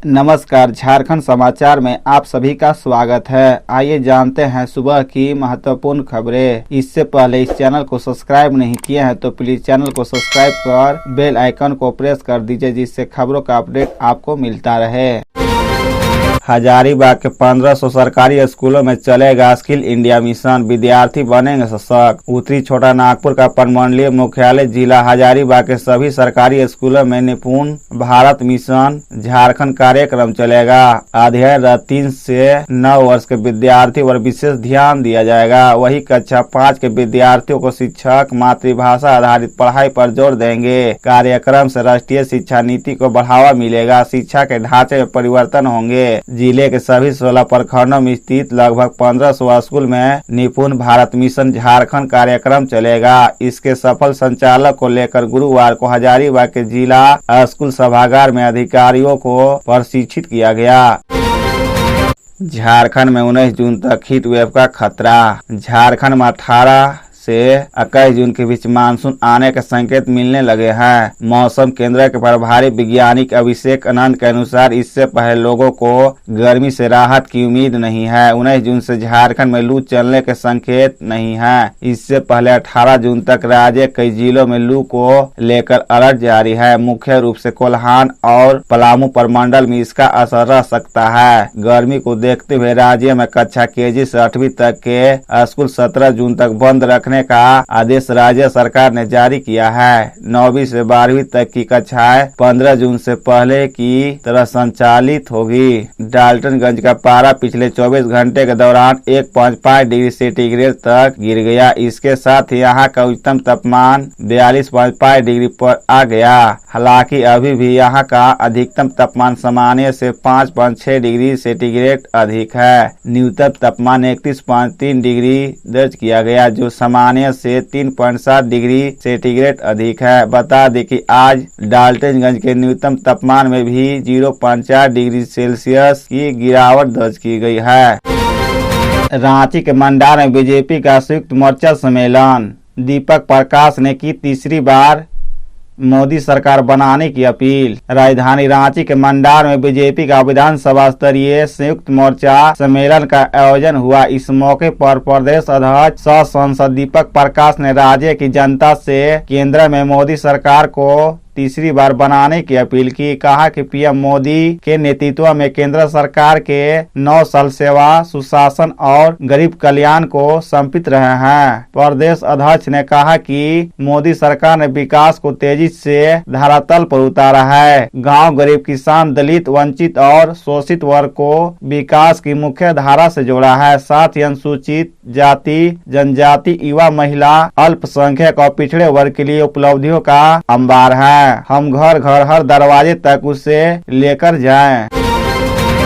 नमस्कार, झारखंड समाचार में आप सभी का स्वागत है। आइए जानते हैं सुबह की महत्वपूर्ण खबरें। इससे पहले इस चैनल को सब्सक्राइब नहीं किए हैं तो प्लीज चैनल को सब्सक्राइब कर बेल आइकन को प्रेस कर दीजिए, जिससे खबरों का अपडेट आपको मिलता रहे। हजारीबाग के 1500 सरकारी स्कूलों में चलेगा स्किल इंडिया मिशन, विद्यार्थी बनेंगे सशक्त। उत्तरी छोटा नागपुर का प्रमंडलीय मुख्यालय जिला हजारीबाग के सभी सरकारी स्कूलों में निपुण भारत मिशन झारखंड कार्यक्रम चलेगा। अध्ययन 3 से 9 वर्ष के विद्यार्थियों पर विशेष ध्यान दिया जाएगा। वही कक्षा 5 के विद्यार्थियों को शिक्षक मातृभाषा आधारित पढ़ाई पर जोर देंगे। कार्यक्रम से राष्ट्रीय शिक्षा नीति को बढ़ावा मिलेगा। शिक्षा के ढांचे में परिवर्तन होंगे। जिले के सभी 16 प्रखंडों में स्थित लगभग 1500 स्कूल में निपुण भारत मिशन झारखंड कार्यक्रम चलेगा। इसके सफल संचालक को लेकर गुरुवार को हजारीबाग के जिला स्कूल सभागार में अधिकारियों को प्रशिक्षित किया गया। झारखंड में 19 जून तक हीट वेव का खतरा। झारखंड में 18 से 21 जून के बीच मानसून आने के संकेत मिलने लगे हैं। मौसम केंद्र के प्रभारी वैज्ञानिक अभिषेक अनंत के अनुसार इससे पहले लोगों को गर्मी से राहत की उम्मीद नहीं है। 19 जून से झारखंड में लू चलने के संकेत नहीं है। इससे पहले 18 जून तक राज्य के कई जिलों में लू को लेकर अलर्ट जारी है। मुख्य रूप से कोल्हान और पलामू प्रमंडल में इसका असर रह सकता है। गर्मी को देखते हुए राज्य में कक्षा KG से 8वीं तक के स्कूल 17 जून तक बंद रखने का आदेश राज्य सरकार ने जारी किया है। 9वीं से 12वीं तक की कक्षाएं 15 जून से पहले की तरह संचालित होगी। डाल्टनगंज का पारा पिछले 24 घंटे के दौरान 1.5 डिग्री सेंटीग्रेड तक गिर गया। इसके साथ ही यहाँ का उच्चतम तापमान 42.5 डिग्री पर आ गया। हालांकि अभी भी यहाँ का अधिकतम तापमान सामान्य से 5.6 डिग्री सेंटीग्रेड अधिक है। न्यूनतम तापमान 31.3 डिग्री दर्ज किया गया, जो सामान्य से 3.7 डिग्री सेंटीग्रेड अधिक है। बता दें कि आज डाल्टनगंज के न्यूनतम तापमान में भी 0.4 डिग्री सेल्सियस की गिरावट दर्ज की गई है। रांची के मंडार में बीजेपी का संयुक्त मोर्चा सम्मेलन। दीपक प्रकाश ने की तीसरी बार मोदी सरकार बनाने की अपील। राजधानी रांची के मंडार में बीजेपी का विधानसभा स्तरीय संयुक्त मोर्चा सम्मेलन का आयोजन हुआ। इस मौके पर प्रदेश अध्यक्ष सह सांसद दीपक प्रकाश ने राज्य की जनता से केंद्र में मोदी सरकार को तीसरी बार बनाने की अपील की। कहा कि पीएम मोदी के नेतृत्व में केंद्र सरकार के 9 साल सेवा, सुशासन और गरीब कल्याण को समर्पित रहे हैं। प्रदेश अध्यक्ष ने कहा कि मोदी सरकार ने विकास को तेजी से धरातल पर उतारा है। गांव, गरीब, किसान, दलित, वंचित और शोषित वर्ग को विकास की मुख्य धारा से जोड़ा है। साथ ही अनुसूचित जाति, जनजाति, युवा, महिला, अल्पसंख्यक और पिछड़े वर्ग के लिए उपलब्धियों का अंबार है। हम घर घर हर दरवाजे तक उसे लेकर जाएं।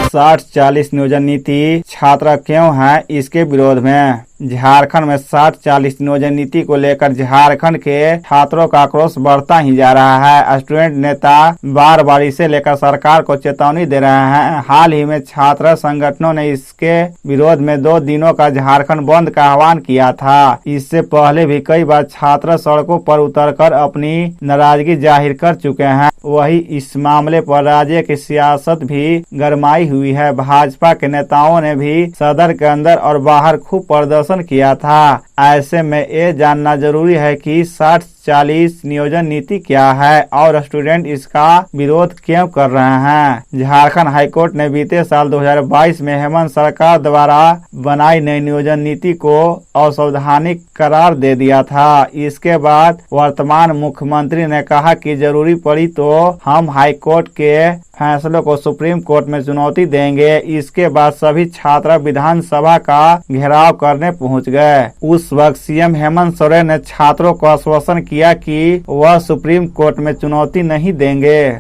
60-40 नियोजन नीति छात्र क्यों है इसके विरोध में। झारखंड में 60-40 नियोजन नीति को लेकर झारखंड के छात्रों का आक्रोश बढ़ता ही जा रहा है। स्टूडेंट नेता बार बार इसे लेकर सरकार को चेतावनी दे रहे हैं। हाल ही में छात्र संगठनों ने इसके विरोध में 2 दिनों का झारखंड बंद का आह्वान किया था। इससे पहले भी कई बार छात्र सड़कों पर उतरकर अपनी नाराजगी जाहिर कर चुके हैं। वही इस मामले पर राज्य की सियासत भी गरमाई हुई है। भाजपा के नेताओं ने भी सदन के अंदर और बाहर खूब प्रदर्शन किया था। ऐसे में ये जानना जरूरी है कि 60-40 नियोजन नीति क्या है और स्टूडेंट इसका विरोध क्यों कर रहे हैं। झारखंड हाईकोर्ट ने बीते साल 2022 में हेमंत सरकार द्वारा बनाई नई नियोजन नीति को असंवैधानिक करार दे दिया था। इसके बाद वर्तमान मुख्यमंत्री ने कहा कि जरूरी पड़ी तो हम हाईकोर्ट के फैसलों को सुप्रीम कोर्ट में चुनौती देंगे। इसके बाद सभी छात्र विधानसभा का घेराव करने पहुंच गए। उस वक्त सीएम हेमंत सोरेन ने छात्रों को आश्वासन किया कि वह सुप्रीम कोर्ट में चुनौती नहीं देंगे।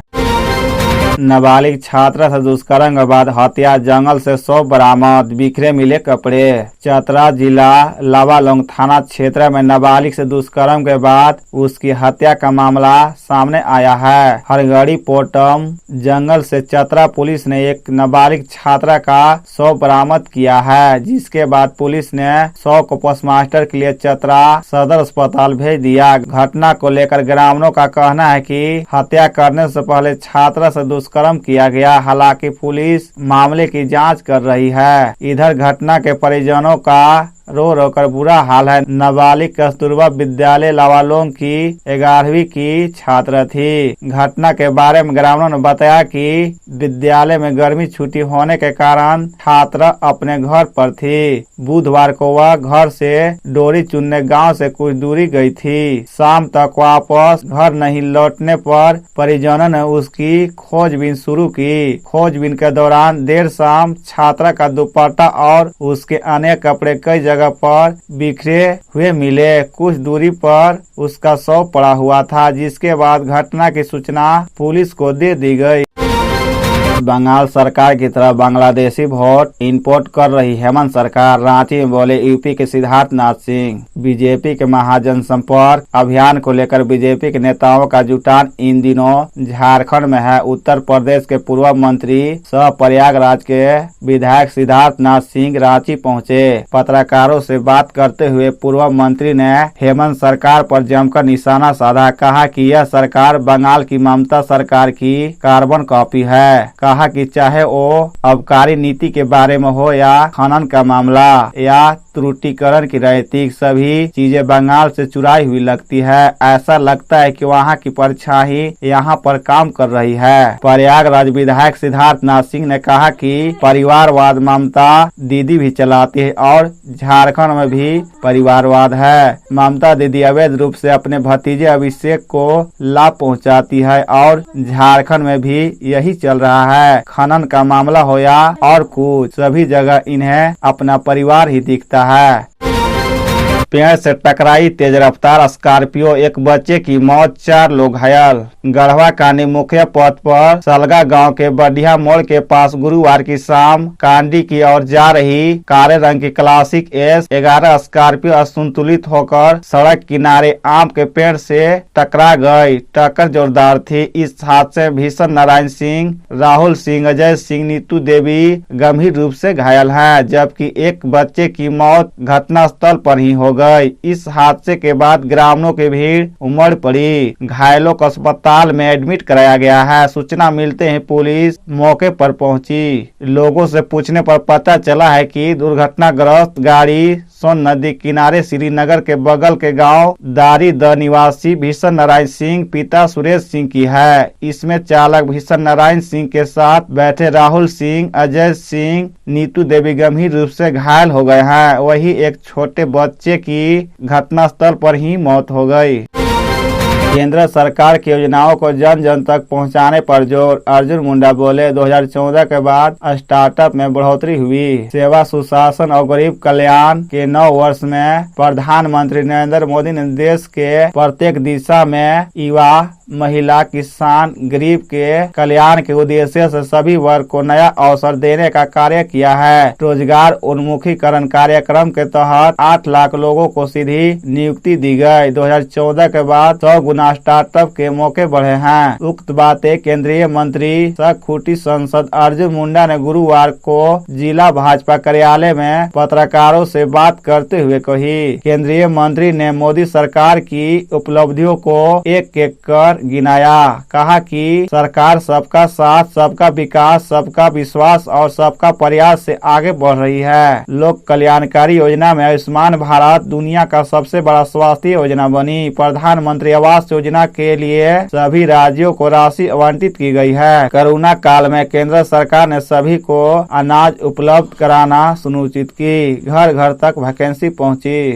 नाबालिग छात्रा से दुष्कर्म के बाद हत्या, जंगल से शव बरामद, बिखरे मिले कपड़े। चतरा जिला लावालोंग थाना क्षेत्र में नाबालिग से दुष्कर्म के बाद उसकी हत्या का मामला सामने आया है। हरगड़ी पोटम जंगल से चतरा पुलिस ने एक नाबालिग छात्रा का शव बरामद किया है, जिसके बाद पुलिस ने शव को पोस्टमार्टम के लिए चतरा सदर अस्पताल भेज दिया। घटना को लेकर ग्रामीणों का कहना है कि हत्या करने से पहले छात्रा से दुष्कर्म किया गया। हालांकि पुलिस मामले की जांच कर रही है। इधर घटना के परिजनों का रो रो कर बुरा हाल है। नाबालिग कस्तूरबा विद्यालय लावालोंग की 11वीं की छात्रा थी। घटना के बारे में ग्रामीणों ने बताया कि विद्यालय में गर्मी छुट्टी होने के कारण छात्रा अपने घर पर थी। बुधवार को वह घर से डोरी चुनने गांव से कुछ दूरी गई थी। शाम तक वापस घर नहीं लौटने पर परिजनों ने उसकी खोजबीन शुरू की। खोजबीन के दौरान देर शाम छात्रा का दुपट्टा और उसके अन्य कपड़े कई जगह पर बिखरे हुए मिले। कुछ दूरी पर उसका शव पड़ा हुआ था, जिसके बाद घटना की सूचना पुलिस को दे दी गई। बंगाल सरकार की तरफ बांग्लादेशी वोट इंपोर्ट कर रही हेमंत सरकार, रांची में बोले यूपी के सिद्धार्थनाथ सिंह। बीजेपी के महाजनसंपर्क अभियान को लेकर बीजेपी के नेताओं का जुटान इन दिनों झारखंड में है। उत्तर प्रदेश के पूर्व मंत्री सह प्रयागराज के विधायक सिद्धार्थनाथ सिंह रांची पहुंचे। पत्रकारों से बात करते हुए पूर्व मंत्री ने हेमंत सरकार पर जमकर निशाना साधा। कहा कि यह सरकार बंगाल की ममता सरकार की कार्बन कॉपी है। कहा कि चाहे वो आबकारी नीति के बारे में हो या खनन का मामला या त्रुटिकरण की राजनीतिक, सभी चीजें बंगाल से चुराई हुई लगती है। ऐसा लगता है कि वहाँ की परछाई यहाँ पर काम कर रही है। प्रयागराज विधायक सिद्धार्थनाथ सिंह ने कहा कि परिवारवाद ममता दीदी भी चलाती है और झारखंड में भी परिवारवाद है। ममता दीदी अवैध रूप से अपने भतीजे अभिषेक को लाभ पहुँचाती है और झारखंड में भी यही चल रहा है। खनन का मामला हो या और कुछ, सभी जगह इन्हें अपना परिवार ही दिखता है। पेड़ से टकराई तेज रफ्तार स्कॉर्पियो, एक बच्चे की मौत, 4 लोग घायल। गढ़वा कांडी मुख्य पथ पर सलगा गांव के बढ़िया मोड़ के पास गुरुवार की शाम कांडी की ओर जा रही काले रंग की क्लासिक S11 स्कॉर्पियो असंतुलित होकर सड़क किनारे आम के पेड़ से टकरा गई। टक्कर जोरदार थी। इस हादसे में भीषण नारायण सिंह, राहुल सिंह, अजय सिंह, नीतू देवी गंभीर रूप से घायल हैं, जबकि एक बच्चे की मौत घटनास्थल पर ही हो गई। इस हादसे के बाद ग्रामीणों की भीड़ उमड़ पड़ी। घायलों को अस्पताल में एडमिट कराया गया है। सूचना मिलते ही पुलिस मौके पर पहुंची। लोगों से पूछने पर पता चला है कि दुर्घटनाग्रस्त गाड़ी सोन नदी किनारे श्रीनगर के बगल के गांव दारी द निवासी भीषण नारायण सिंह पिता सुरेश सिंह की है। इसमें चालक भीषण नारायण सिंह के साथ बैठे राहुल सिंह, अजय सिंह, नीतू देवी गंभीर रूप से घायल हो गए हैं। वही एक छोटे बच्चे की घटनास्थल पर ही मौत हो गई। केंद्र सरकार की योजनाओं को जन जन तक पहुंचाने पर जोर, अर्जुन मुंडा बोले। 2014 के बाद स्टार्टअप में बढ़ोतरी हुई। सेवा, सुशासन और गरीब कल्याण के 9 वर्ष में प्रधानमंत्री नरेंद्र मोदी ने देश के प्रत्येक दिशा में युवा, महिला, किसान, गरीब के कल्याण के उद्देश्य से सभी वर्ग को नया अवसर देने का कार्य किया है। रोजगार उन्मुखीकरण कार्यक्रम के तहत 8 लाख लोगों को सीधी नियुक्ति दी गई। 2014 के बाद 100 गुना स्टार्टअप के मौके बढ़े हैं। उक्त बातें केंद्रीय मंत्री सह खूंटी सांसद अर्जुन मुंडा ने गुरुवार को जिला भाजपा कार्यालय में पत्रकारों से बात करते हुए कही। केंद्रीय मंत्री ने मोदी सरकार की उपलब्धियों को एक एक कर गिनाया। कहा कि सरकार सबका साथ, सबका विकास, सबका विश्वास और सबका प्रयास से आगे बढ़ रही है। लोक कल्याणकारी योजना में आयुष्मान भारत दुनिया का सबसे बड़ा स्वास्थ्य योजना बनी। प्रधानमंत्री आवास योजना के लिए सभी राज्यों को राशि आवंटित की गई है। कोरोना काल में केंद्र सरकार ने सभी को अनाज उपलब्ध कराना सुनिश्चित की। घर घर तक वैकेंसी पहुंची।